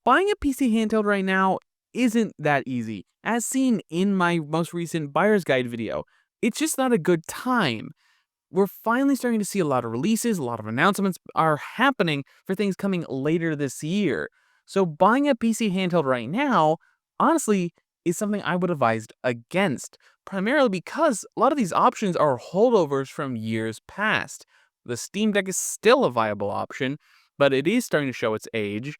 Buying a PC handheld right now isn't that easy. As seen in my most recent buyer's guide video, it's just not a good time. We're finally starting to see a lot of releases, a lot of announcements are happening for things coming later this year. So buying a PC handheld right now, honestly, is something I would advise against, primarily because a lot of these options are holdovers from years past. The Steam Deck is still a viable option, but it is starting to show its age,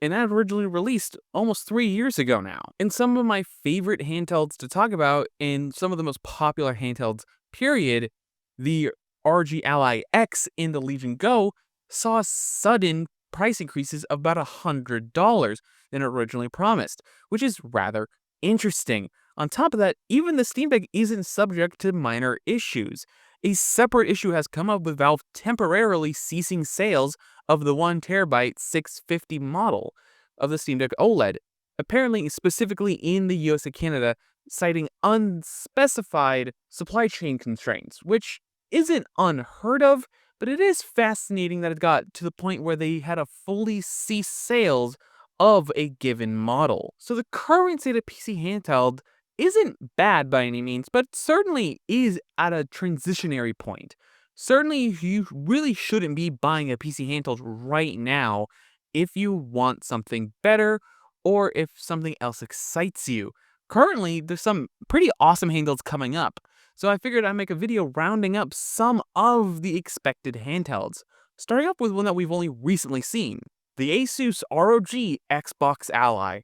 and that originally released almost 3 years ago now. And some of my favorite handhelds to talk about, and some of the most popular handhelds, period, the ROG Ally X and the Legion Go saw sudden price increases of about $100 than originally promised, which is rather interesting. On top of that, even the Steam Deck isn't subject to minor issues. A separate issue has come up with Valve temporarily ceasing sales of the 1TB 650 model of the Steam Deck OLED, apparently specifically in the US and Canada, citing unspecified supply chain constraints, which isn't unheard of, but it is fascinating that it got to the point where they had to fully cease sales of a given model. So the current state of PC handheld isn't bad by any means, but certainly is at a transitionary point. Certainly, you really shouldn't be buying a PC handheld right now if you want something better or if something else excites you. Currently, there's some pretty awesome handhelds coming up, so I figured I'd make a video rounding up some of the expected handhelds. Starting off with one that we've only recently seen, the Asus ROG Xbox Ally.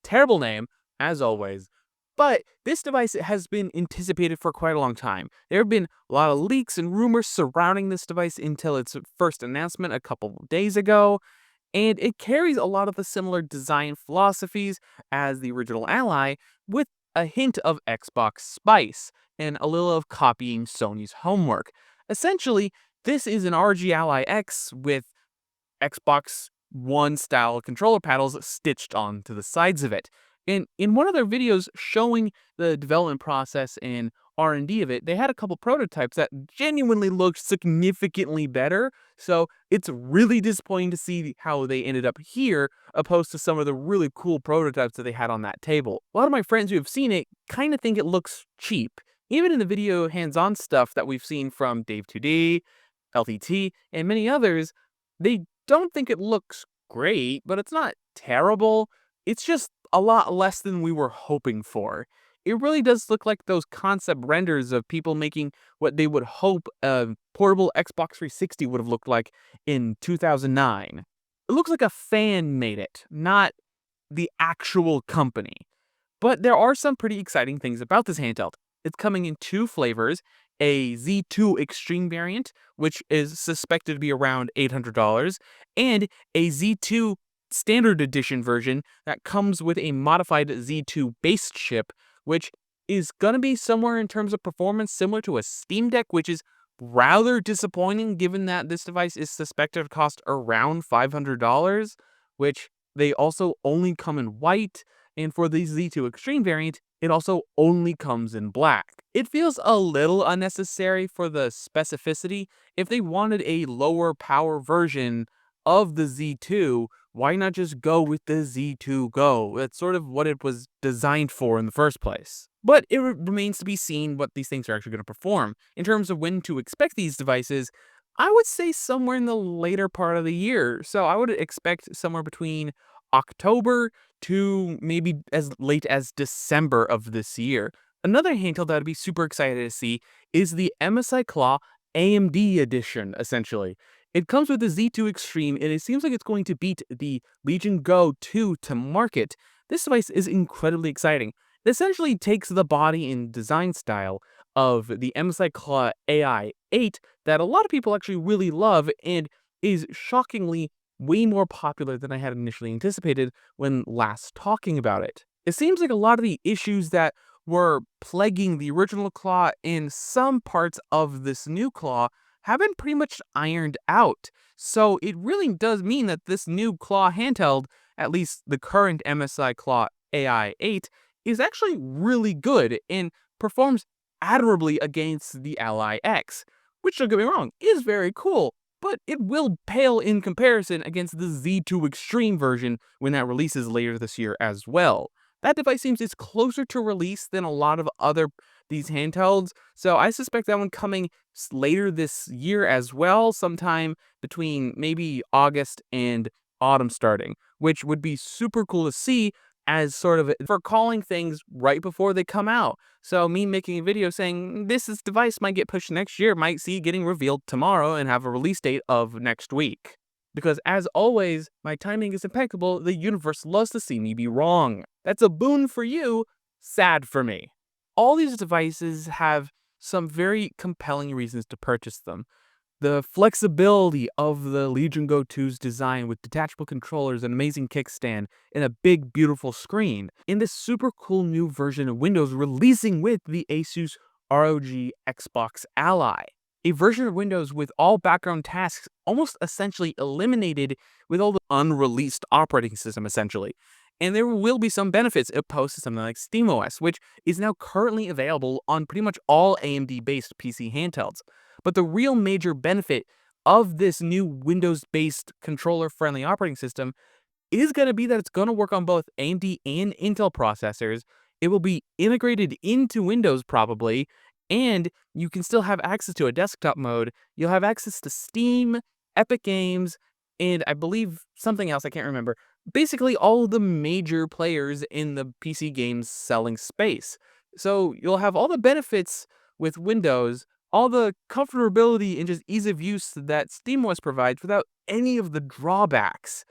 Terrible name, as always, but this device has been anticipated for quite a long time. There have been a lot of leaks and rumors surrounding this device until its first announcement a couple of days ago, and it carries a lot of the similar design philosophies as the original Ally, with a hint of Xbox spice and a little of copying Sony's homework. Essentially, this is an ROG Ally X with Xbox One style controller paddles stitched onto the sides of it. And in one of their videos showing the development process and R&D of it, they had a couple prototypes that genuinely looked significantly better. So it's really disappointing to see how they ended up here, opposed to some of the really cool prototypes that they had on that table. A lot of my friends who have seen it kind of think it looks cheap. Even in the video hands-on stuff that we've seen from Dave2D, LTT, and many others, they don't think it looks great, but it's not terrible. It's just a lot less than we were hoping for. It really does look like those concept renders of people making what they would hope a portable Xbox 360 would have looked like in 2009. It looks like a fan made it, not the actual company. But there are some pretty exciting things about this handheld. It's coming in two flavors, a Z2 Extreme variant, which is suspected to be around $800, and a Z2 Standard Edition version that comes with a modified Z2 base chip, which is going to be somewhere in terms of performance similar to a Steam Deck, which is rather disappointing given that this device is suspected to cost around $500, which they also only come in white, and for the Z2 Extreme variant, it also only comes in black. It feels a little unnecessary for the specificity. If they wanted a lower power version of the Z2, why not just go with the Z2 Go? That's sort of what it was designed for in the first place. But it remains to be seen what these things are actually going to perform. In terms of when to expect these devices, I would say somewhere in the later part of the year. So I would expect somewhere between October to maybe as late as December of this year. Another handheld that I'd be super excited to see is the MSI Claw AMD edition, essentially. It comes with the Z2 Extreme, and it seems like it's going to beat the Legion Go 2 to market. This device is incredibly exciting. It essentially takes the body and design style of the MSI Claw AI-8 that a lot of people actually really love and is shockingly way more popular than I had initially anticipated when last talking about it. It seems like a lot of the issues that were plaguing the original Claw in some parts of this new Claw have been pretty much ironed out. So it really does mean that this new Claw handheld, at least the current MSI Claw AI-8, is actually really good and performs admirably against the Ally X, which, don't get me wrong, is very cool. but it will pale in comparison against the Z2 Extreme version when that releases later this year as well. That device seems it's closer to release than a lot of other these handhelds, so I suspect that one coming later this year as well, sometime between maybe August and autumn starting, which would be super cool to see as sort of for calling things right before they come out. So me making a video saying this device might get pushed next year might see getting revealed tomorrow and have a release date of next week. Because as always, my timing is impeccable, the universe loves to see me be wrong. That's a boon for you, sad for me. All these devices have some very compelling reasons to purchase them. The flexibility of the Legion Go 2's design with detachable controllers, an amazing kickstand, and a big, beautiful screen, in this super cool new version of Windows releasing with the Asus ROG Xbox Ally. A version of Windows with all background tasks almost essentially eliminated with all the unreleased operating system, essentially. And there will be some benefits opposed to something like SteamOS, which is now currently available on pretty much all AMD-based PC handhelds. But the real major benefit of this new Windows-based controller-friendly operating system is going to be that it's going to work on both AMD and Intel processors. It will be integrated into Windows probably, and you can still have access to a desktop mode. You'll have access to Steam, Epic Games, and I believe something else, I can't remember. Basically all of the major players in the PC games selling space. So you'll have all the benefits with Windows, all the comfortability and just ease of use that SteamOS provides without any of the drawbacks.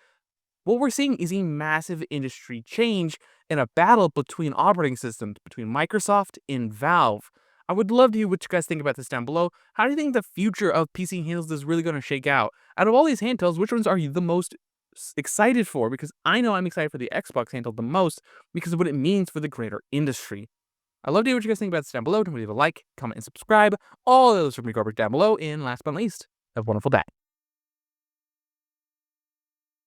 What we're seeing is a massive industry change and a battle between operating systems, between Microsoft and Valve. I would love to hear what you guys think about this down below. How do you think the future of PC handhelds is really going to shake out? Out of all these handhelds, which ones are you the most excited for? Because I know I'm excited for the Xbox handheld the most because of what it means for the greater industry. I'd love to hear what you guys think about this down below. Don't leave a like, comment, and subscribe. All those from me garbage down below. And last but not least, have a wonderful day.